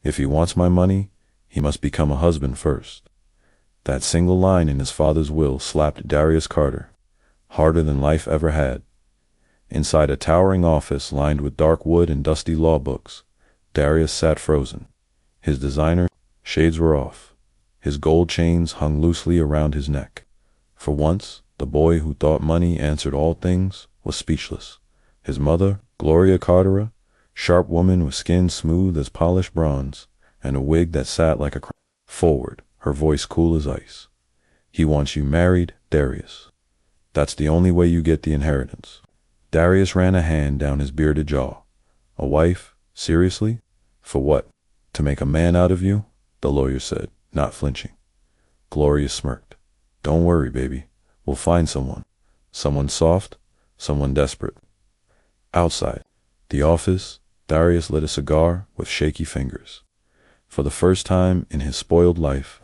If he wants my money, he must become a husband first. That single line in his father's will slapped Darius Carter harder than life ever had. Inside a towering office lined with dark wood and dusty law books, Darius sat frozen. His designer shades were off. His gold chains hung loosely around his neck. For once, the boy who thought money answered all things was speechless. His mother, Gloria Cartera, sharp woman with skin smooth as polished bronze, and a wig that sat like a crown, forward, her voice cool as ice. He wants you married, Darius. That's the only way you get the inheritance. Darius ran a hand down his bearded jaw. A wife? Seriously? For what? To make a man out of you? The lawyer said, not flinching. Gloria smirked. Don't worry, baby. We'll find someone. Someone soft, someone desperate. Outside the office, Darius lit a cigar with shaky fingers. For the first time in his spoiled life,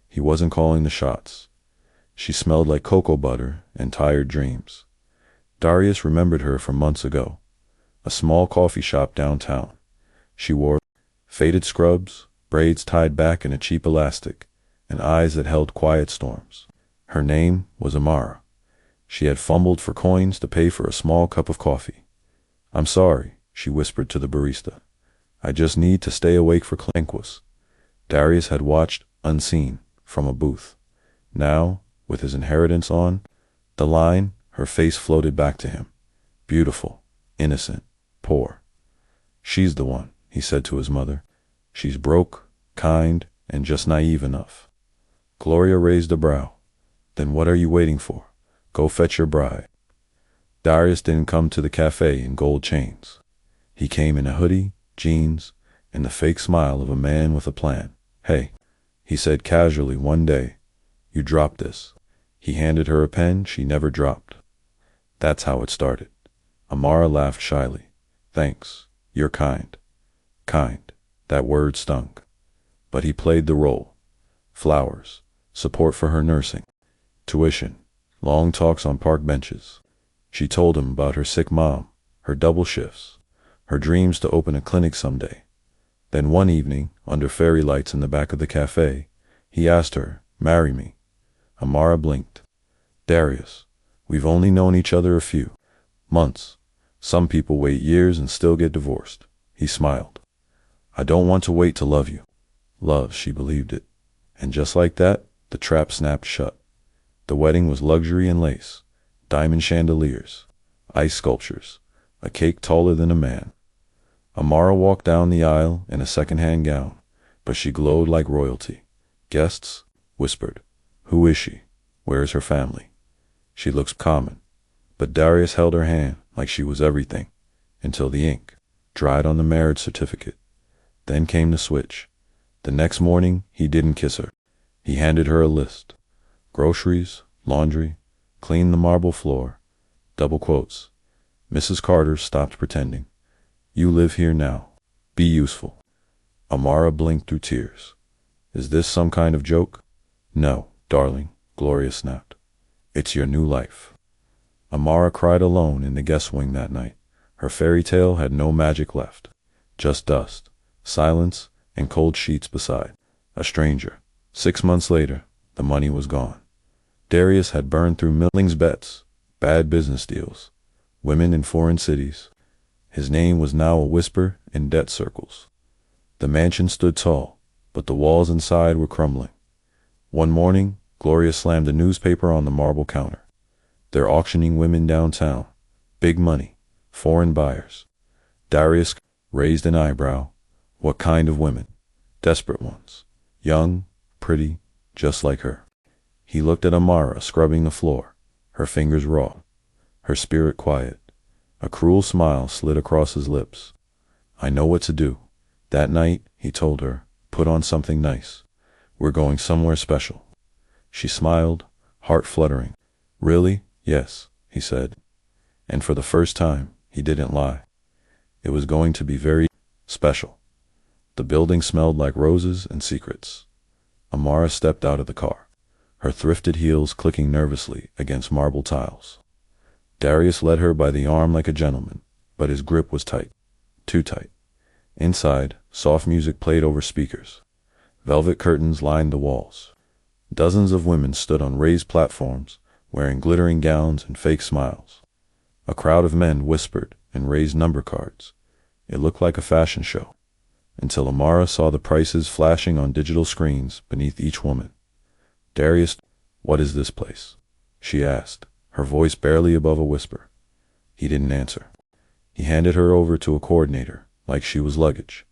he wasn't calling the shots. She smelled like cocoa butter and tired dreams. Darius remembered her from months ago. A small coffee shop downtown. She wore faded scrubs, braids tied back in a cheap elastic, and eyes that held quiet storms. Her name was Amara. She had fumbled for coins to pay for a small cup of coffee. I'm sorry, she whispered to the barista. I just need to stay awake for Clanquist. Darius had watched, unseen, from a booth. Now, with his inheritance on the line, her face floated back to him. Beautiful, innocent, poor. She's the one, he said to his mother. She's broke, kind, and just naive enough. Gloria raised a brow. Then what are you waiting for? Go fetch your bride. Darius didn't come to the cafe in gold chains. He came in a hoodie, jeans, and the fake smile of a man with a plan. Hey, he said casually one day, you dropped this. He handed her a pen she never dropped. That's how it started. Amara laughed shyly. Thanks, you're kind. Kind. That word stung. But he played the role. Flowers, support for her nursing, tuition, long talks on park benches. She told him about her sick mom, her double shifts, her dreams to open a clinic someday. Then one evening, under fairy lights in the back of the cafe, he asked her, marry me. Amara blinked. Darius, we've only known each other a few months. Some people wait years and still get divorced. He smiled. I don't want to wait to love you. Love, she believed it. And just like that, the trap snapped shut. The wedding was luxury and lace, diamond chandeliers, ice sculptures, a cake taller than a man. Amara walked down the aisle in a second-hand gown, but she glowed like royalty. Guests whispered, who is she? Where is her family? She looks common. But Darius held her hand like she was everything, until the ink dried on the marriage certificate. Then came the switch. The next morning, he didn't kiss her. He handed her a list. Groceries, laundry, clean the marble floor. Double quotes. Mrs. Carter stopped pretending. You live here now. Be useful. Amara blinked through tears. Is this some kind of joke? No, darling, Gloria snapped. It's your new life. Amara cried alone in the guest wing that night. Her fairy tale had no magic left. Just dust, silence, and cold sheets beside. A stranger. 6 months later, the money was gone. Darius had burned through Milling's bets, bad business deals, women in foreign cities. His name was now a whisper in debt circles. The mansion stood tall, but the walls inside were crumbling. One morning, Gloria slammed a newspaper on the marble counter. They're auctioning women downtown. Big money. Foreign buyers. Darius raised an eyebrow. What kind of women? Desperate ones. Young, pretty, just like her. He looked at Amara scrubbing the floor, her fingers raw, her spirit quiet. A cruel smile slid across his lips. I know what to do. That night, he told her, put on something nice. We're going somewhere special. She smiled, heart fluttering. Really? Yes, he said. And for the first time, he didn't lie. It was going to be very special. The building smelled like roses and secrets. Amara stepped out of the car, her thrifted heels clicking nervously against marble tiles. Darius led her by the arm like a gentleman, but his grip was tight, too tight. Inside, Soft music played over speakers. Velvet curtains lined the walls. Dozens of women stood on raised platforms, wearing glittering gowns and fake smiles. A crowd of men whispered and raised number cards. It looked like a fashion show, until Amara saw the prices flashing on digital screens beneath each woman. Darius, what is this place? She asked, her voice barely above a whisper. He didn't answer. He handed her over to a coordinator, like she was luggage.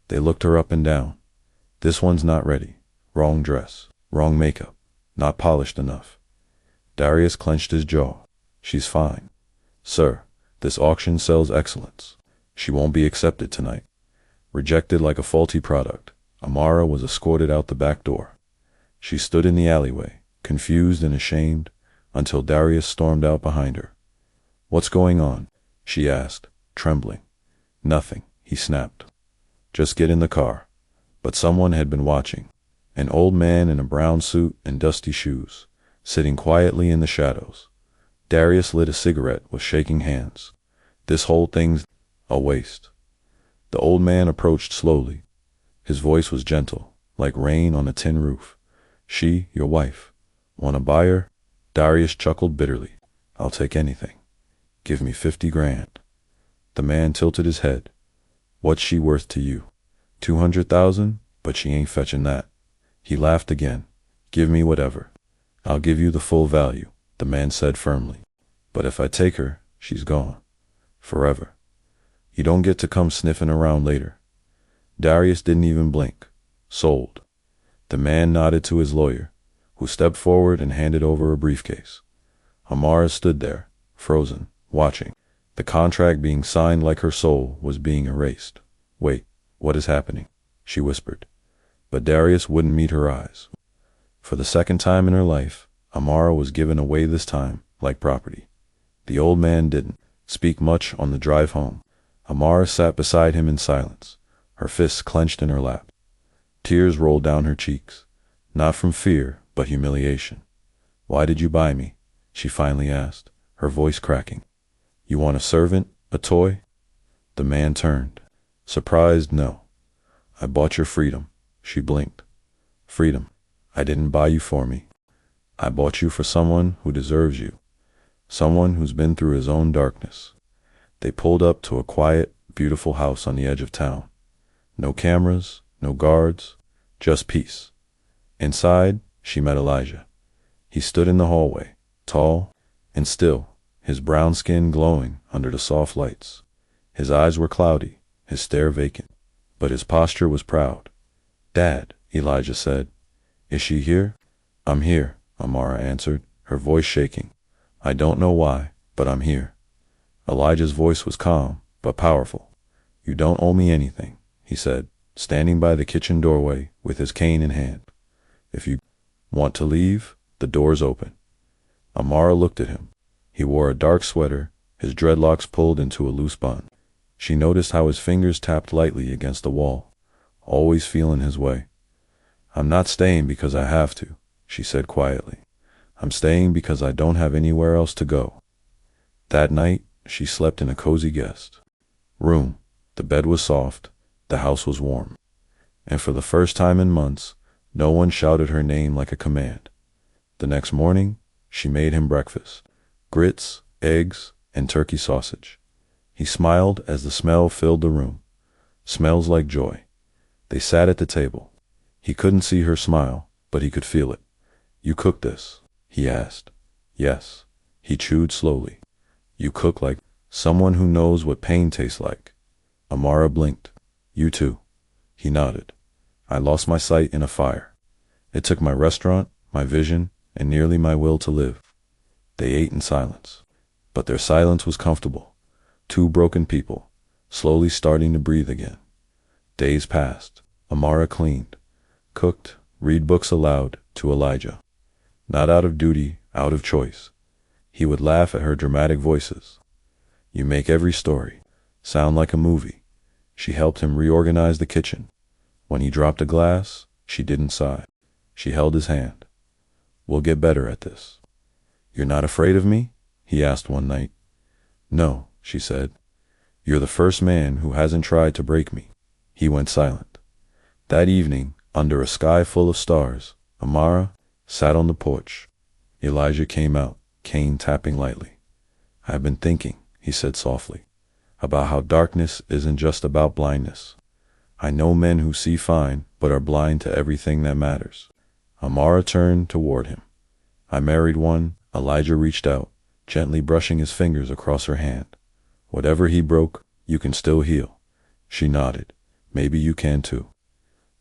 They looked her up and down. This one's not ready. Wrong dress. Wrong makeup. Not polished enough. Darius clenched his jaw. She's fine. Sir, this auction sells excellence. She won't be accepted tonight. Rejected like a faulty product, Amara was escorted out the back door. She stood in the alleyway, confused and ashamed, until Darius stormed out behind her. What's going on? She asked, trembling. Nothing, he snapped. Just get in the car. But someone had been watching. An old man in a brown suit and dusty shoes, sitting quietly in the shadows. Darius lit a cigarette with shaking hands. This whole thing's a waste. The old man approached slowly. His voice was gentle, like rain on a tin roof. She, your wife. Want a buyer? Darius chuckled bitterly. I'll take anything. Give me 50 grand. The man tilted his head. What's she worth to you? 200,000? But she ain't fetching that. He laughed again. Give me whatever. I'll give you the full value, the man said firmly. But if I take her, she's gone. Forever. You don't get to come sniffing around later. Darius didn't even blink. Sold. The man nodded to his lawyer, who stepped forward and handed over a briefcase. Amara stood there, frozen, watching. The contract being signed like her soul was being erased. Wait, what is happening? She whispered. But Darius wouldn't meet her eyes. For the second time in her life, Amara was given away this time, like property. The old man didn't speak much on the drive home. Amara sat beside him in silence, her fists clenched in her lap. Tears rolled down her cheeks, not from fear, but humiliation. Why did you buy me? She finally asked, her voice cracking. You want a servant, a toy? The man turned. Surprised, no. I bought your freedom. She blinked. Freedom. I didn't buy you for me. I bought you for someone who deserves you. Someone who's been through his own darkness. They pulled up to a quiet, beautiful house on the edge of town. No cameras, no guards, just peace. Inside, she met Elijah. He stood in the hallway, tall and still, his brown skin glowing under the soft lights. His eyes were cloudy, his stare vacant, but his posture was proud. Dad, Elijah said. Is she here? I'm here, Amara answered, her voice shaking. I don't know why, but I'm here. Elijah's voice was calm, but powerful. You don't owe me anything, he said, standing by the kitchen doorway with his cane in hand. If you want to leave, the door's open. Amara looked at him. He wore a dark sweater, his dreadlocks pulled into a loose bun. She noticed how his fingers tapped lightly against the wall, always feeling his way. I'm not staying because I have to, she said quietly. I'm staying because I don't have anywhere else to go. That night, she slept in a cozy guest room. The bed was soft, the house was warm. And for the first time in months, no one shouted her name like a command. The next morning, she made him breakfast. Grits, eggs, and turkey sausage. He smiled as the smell filled the room. Smells like joy. They sat at the table. He couldn't see her smile, but he could feel it. You cook this? He asked. Yes. He chewed slowly. You cook like someone who knows what pain tastes like. Amara blinked. You too. He nodded. I lost my sight in a fire. It took my restaurant, my vision, and nearly my will to live. They ate in silence. But their silence was comfortable. Two broken people, slowly starting to breathe again. Days passed. Amara cleaned, cooked, read books aloud to Elijah. Not out of duty, out of choice. He would laugh at her dramatic voices. You make every story sound like a movie. She helped him reorganize the kitchen. When he dropped a glass, she didn't sigh. She held his hand. We'll get better at this. You're not afraid of me? He asked one night. No, she said. You're the first man who hasn't tried to break me. He went silent. That evening, under a sky full of stars, Amara sat on the porch. Elijah came out, cane tapping lightly. "I've been thinking," he said softly, "about how darkness isn't just about blindness. I know men who see fine, but are blind to everything that matters." Amara turned toward him. "I married one." Elijah reached out, gently brushing his fingers across her hand. "Whatever he broke, you can still heal." She nodded. "Maybe you can too."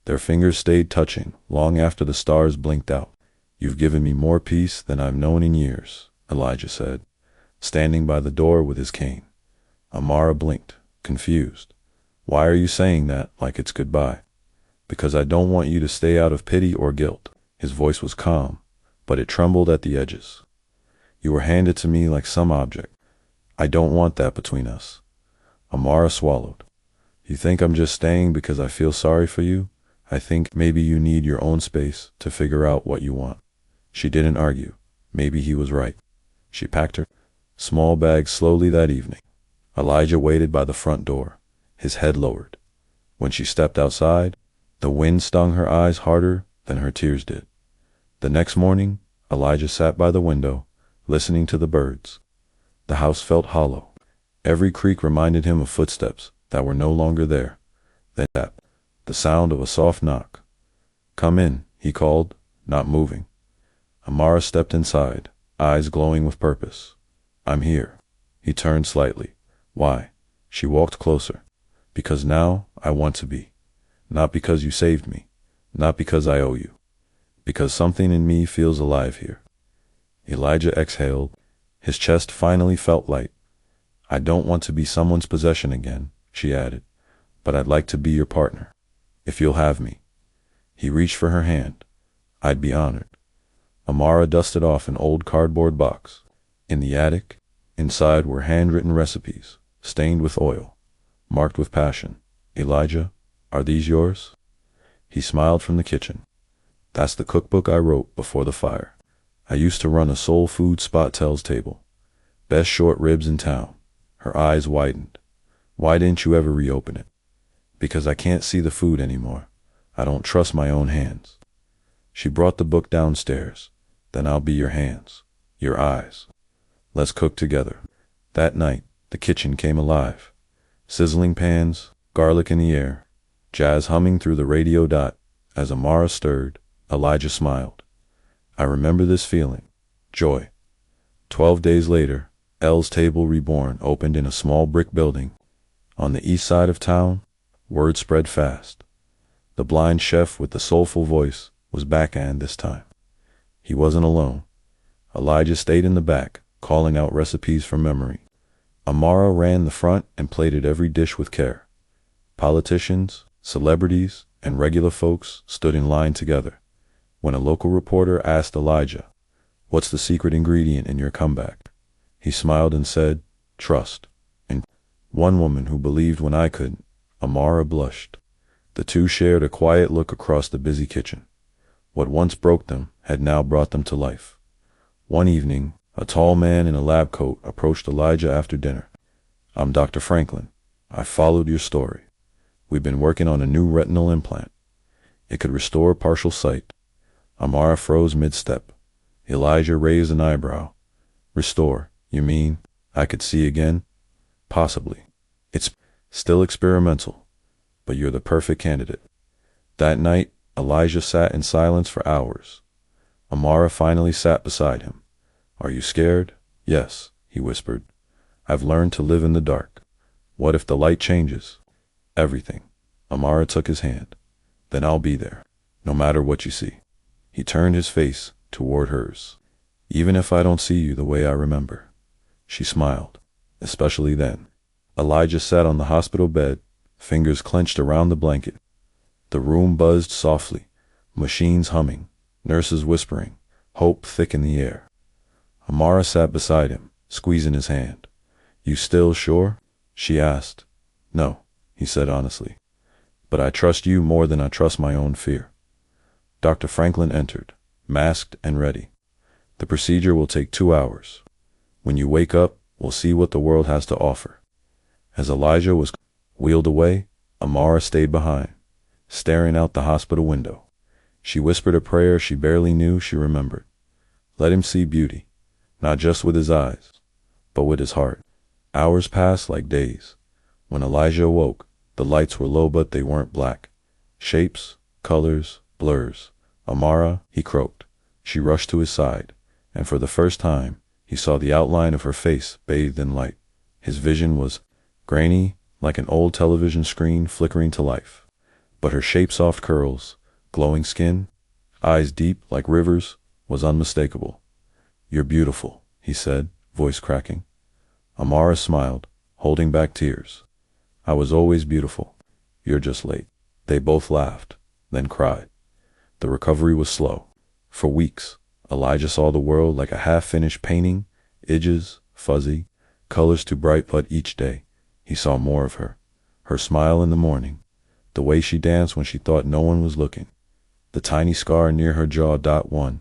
Their fingers stayed touching long after the stars blinked out. "You've given me more peace than I've known in years," Elijah said, standing by the door with his cane. Amara blinked, confused. "Why are you saying that like it's goodbye?" "Because I don't want you to stay out of pity or guilt." His voice was calm, but it trembled at the edges. "You were handed to me like some object. I don't want that between us." Amara swallowed. "You think I'm just staying because I feel sorry for you? I think maybe you need your own space to figure out what you want." She didn't argue. Maybe he was right. She packed her small bag slowly that evening. Elijah waited by the front door, his head lowered. When she stepped outside, the wind stung her eyes harder than her tears did. The next morning, Elijah sat by the window, listening to the birds. The house felt hollow. Every creak reminded him of footsteps that were no longer there. Then the sound of a soft knock. "Come in," he called, not moving. Amara stepped inside, eyes glowing with purpose. "I'm here." He turned slightly. "Why?" She walked closer. "Because now I want to be. Not because you saved me. Not because I owe you. Because something in me feels alive here." Elijah exhaled. His chest finally felt light. "I don't want to be someone's possession again," she added, "but I'd like to be your partner. If you'll have me." He reached for her hand. "I'd be honored." Amara dusted off an old cardboard box. In the attic, inside were handwritten recipes, stained with oil, marked with passion. "Elijah, are these yours?" He smiled from the kitchen. "That's the cookbook I wrote before the fire. I used to run a soul food spot tells table. Best short ribs in town." Her eyes widened. "Why didn't you ever reopen it?" "Because I can't see the food anymore. I don't trust my own hands." She brought the book downstairs. "Then I'll be your hands, your eyes. Let's cook together." That night, the kitchen came alive. Sizzling pans, garlic in the air, jazz humming through the radio dot. As Amara stirred, Elijah smiled. "I remember this feeling. Joy." 12 days later, Elle's Table Reborn opened in a small brick building. On the east side of town, word spread fast. The blind chef with the soulful voice was back, and this time he wasn't alone. Elijah stayed in the back, calling out recipes from memory. Amara ran the front and plated every dish with care. Politicians, celebrities, and regular folks stood in line together. When a local reporter asked Elijah, "What's the secret ingredient in your comeback?" he smiled and said, "Trust." And one woman who believed when I couldn't. Amara blushed. The two shared a quiet look across the busy kitchen. What once broke them had now brought them to life. One evening, a tall man in a lab coat approached Elijah after dinner. "I'm Dr. Franklin. I followed your story. We've been working on a new retinal implant. It could restore partial sight." Amara froze mid-step. Elijah raised an eyebrow. "Restore? You mean I could see again?" "Possibly. It's still experimental, but you're the perfect candidate." That night, Elijah sat in silence for hours. Amara finally sat beside him. "Are you scared?" "Yes," he whispered. "I've learned to live in the dark." "What if the light changes?" "Everything." Amara took his hand. "Then I'll be there, no matter what you see." He turned his face toward hers. "Even if I don't see you the way I remember." She smiled. "Especially then." Elijah sat on the hospital bed, fingers clenched around the blanket. The room buzzed softly, machines humming, nurses whispering, hope thick in the air. Amara sat beside him, squeezing his hand. "You still sure?" she asked. "No," he said honestly. "But I trust you more than I trust my own fear." Dr. Franklin entered, masked and ready. "The procedure will take 2 hours. When you wake up, we'll see what the world has to offer." As Elijah was wheeled away, Amara stayed behind, staring out the hospital window. She whispered a prayer she barely knew she remembered. Let him see beauty, not just with his eyes, but with his heart. Hours passed like days. When Elijah awoke, the lights were low but they weren't black. Shapes, colors, blurs. Amara, he croaked. She rushed to his side, and for the first time, he saw the outline of her face bathed in light. His vision was grainy, like an old television screen flickering to life. But her shape-soft curls, glowing skin, eyes deep like rivers, was unmistakable. You're beautiful, he said, voice cracking. Amara smiled, holding back tears. I was always beautiful. You're just late. They both laughed, then cried. The recovery was slow. For weeks, Elijah saw the world like a half-finished painting, edges, fuzzy, colors too bright, but each day, he saw more of her. Her smile in the morning, the way she danced when she thought no one was looking, the tiny scar near her jaw. One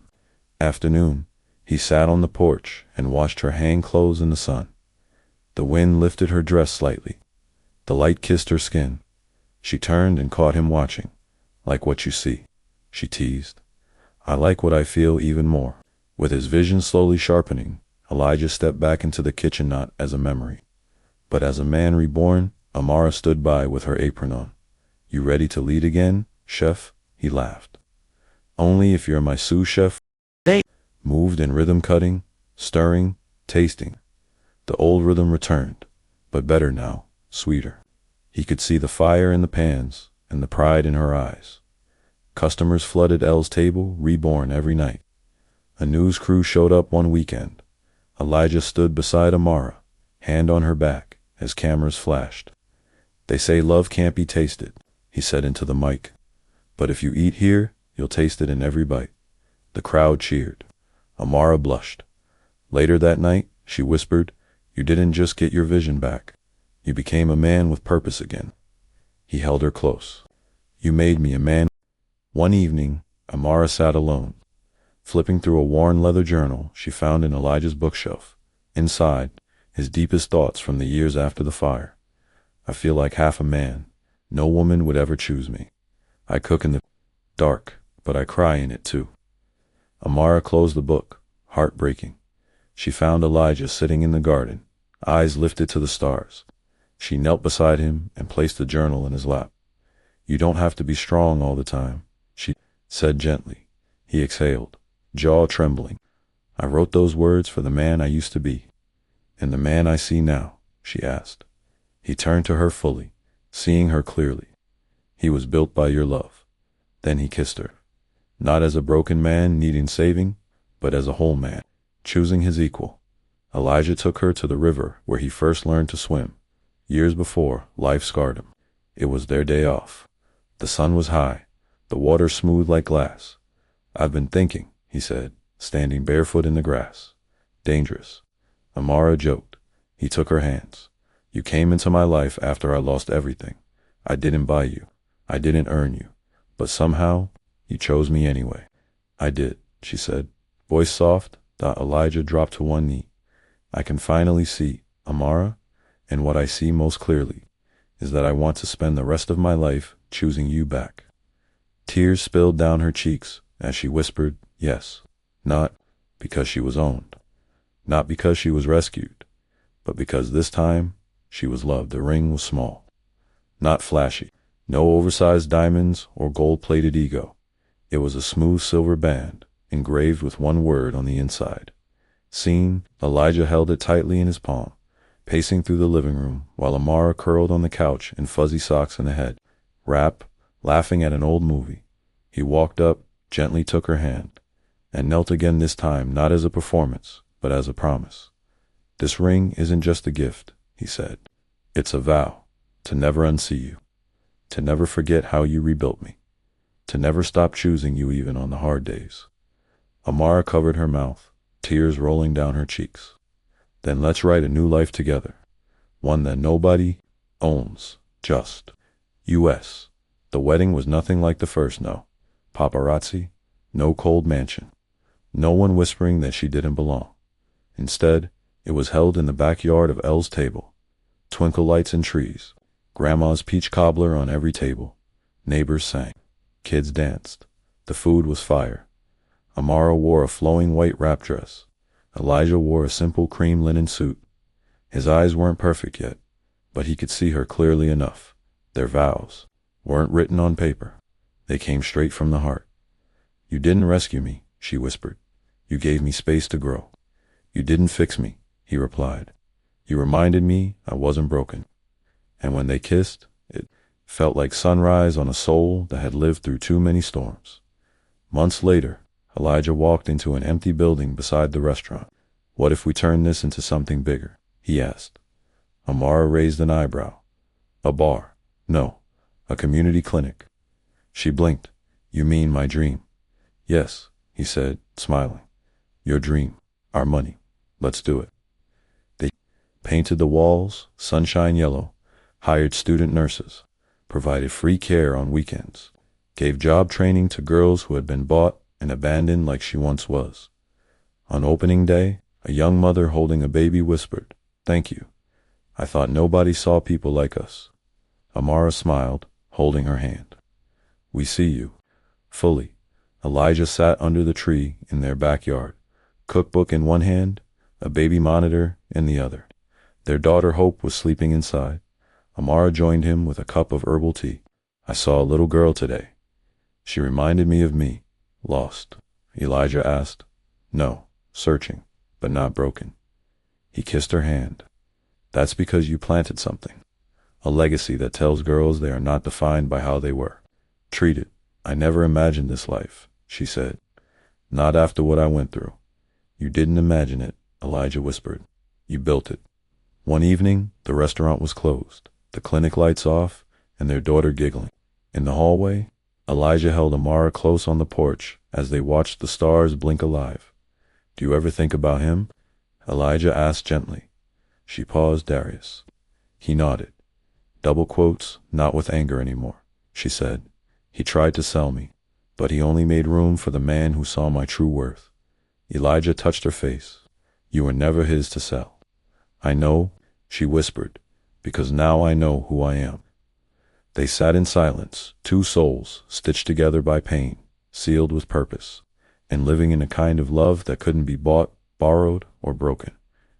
afternoon, he sat on the porch and watched her hang clothes in the sun. The wind lifted her dress slightly. The light kissed her skin. She turned and caught him watching. Like what you see, she teased. I like what I feel even more. With his vision slowly sharpening, Elijah stepped back into the kitchen, not as a memory, but as a man reborn. Amara stood by with her apron on. You ready to lead again, chef? He laughed. Only if you're my sous chef. They moved in rhythm, cutting, stirring, tasting. The old rhythm returned, but better now, sweeter. He could see the fire in the pans and the pride in her eyes. Customers flooded Elle's table, reborn every night. A news crew showed up one weekend. Elijah stood beside Amara, hand on her back, as cameras flashed. They say love can't be tasted, he said into the mic. But if you eat here, you'll taste it in every bite. The crowd cheered. Amara blushed. Later that night, she whispered, you didn't just get your vision back. You became a man with purpose again. He held her close. You made me a man. One evening, Amara sat alone. Flipping through a worn leather journal she found in Elijah's bookshelf. Inside, his deepest thoughts from the years after the fire. I feel like half a man. No woman would ever choose me. I cook in the dark, but I cry in it too. Amara closed the book, heartbreaking. She found Elijah sitting in the garden, eyes lifted to the stars. She knelt beside him and placed the journal in his lap. You don't have to be strong all the time, she said gently. He exhaled, jaw trembling. I wrote those words for the man I used to be. And the man I see now, she asked. He turned to her fully, seeing her clearly. He was built by your love. Then he kissed her. Not as a broken man needing saving, but as a whole man, choosing his equal. Elijah took her to the river where he first learned to swim. Years before, life scarred him. It was their day off. The sun was high, the water smooth like glass. I've been thinking, he said, standing barefoot in the grass. Dangerous. Amara joked. He took her hands. You came into my life after I lost everything. I didn't buy you. I didn't earn you. But somehow, you chose me anyway. I did, she said. Voice soft, Elijah dropped to one knee. I can finally see, Amara, and what I see most clearly is that I want to spend the rest of my life choosing you back. Tears spilled down her cheeks as she whispered, yes, not because she was owned, not because she was rescued, but because this time she was loved. The ring was small, not flashy, no oversized diamonds or gold-plated ego. It was a smooth silver band, engraved with one word on the inside. Seen, Elijah held it tightly in his palm, pacing through the living room while Amara curled on the couch in fuzzy socks and a head wrap, laughing at an old movie. He walked up, gently took her hand, and knelt again, this time not as a performance, but as a promise. This ring isn't just a gift, he said. It's a vow to never unsee you, to never forget how you rebuilt me, to never stop choosing you even on the hard days. Amara covered her mouth, tears rolling down her cheeks. Then let's write a new life together, one that nobody owns, just U.S. The wedding was nothing like the first, no paparazzi, no cold mansion, no one whispering that she didn't belong. Instead, it was held in the backyard of Elle's table, twinkle lights and trees, Grandma's peach cobbler on every table. Neighbors sang. Kids danced. The food was fire. Amara wore a flowing white wrap dress. Elijah wore a simple cream linen suit. His eyes weren't perfect yet, but he could see her clearly enough. Their vows weren't written on paper. They came straight from the heart. "You didn't rescue me," she whispered. "You gave me space to grow." "You didn't fix me," he replied. "You reminded me I wasn't broken." And when they kissed, it felt like sunrise on a soul that had lived through too many storms. Months later, Elijah walked into an empty building beside the restaurant. "What if we turn this into something bigger?" he asked. Amara raised an eyebrow. "A bar?" "No, a community clinic." She blinked. "You mean my dream?" "Yes," he said, smiling. "Your dream, our money. Let's do it." They painted the walls sunshine yellow, hired student nurses, provided free care on weekends, gave job training to girls who had been bought and abandoned like she once was. On opening day, a young mother holding a baby whispered, "Thank you. I thought nobody saw people like us." Amara smiled, holding her hand. "We see you." Fully. Elijah sat under the tree in their backyard, cookbook in one hand, a baby monitor in the other. Their daughter Hope was sleeping inside. Amara joined him with a cup of herbal tea. "I saw a little girl today. She reminded me of me. Lost?" Elijah asked. "No, searching, but not broken." He kissed her hand. "That's because you planted something. A legacy that tells girls they are not defined by how they were. Treat it. I never imagined this life," she said. "Not after what I went through." "You didn't imagine it," Elijah whispered. "You built it." One evening, the restaurant was closed, the clinic lights off, and their daughter giggling. In the hallway, Elijah held Amara close on the porch as they watched the stars blink alive. "Do you ever think about him?" Elijah asked gently. She paused. "Darius." He nodded. "Double quotes, not with anger anymore," she said. "He tried to sell me, but he only made room for the man who saw my true worth." Elijah touched her face. "You were never his to sell." "I know," she whispered, "because now I know who I am." They sat in silence, two souls stitched together by pain, sealed with purpose, and living in a kind of love that couldn't be bought, borrowed, or broken.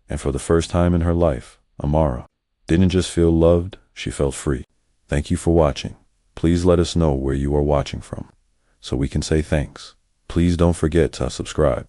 And for the first time in her life, Amara didn't just feel loved, she felt free. Thank you for watching. Please let us know where you are watching from, so we can say thanks. Please don't forget to subscribe.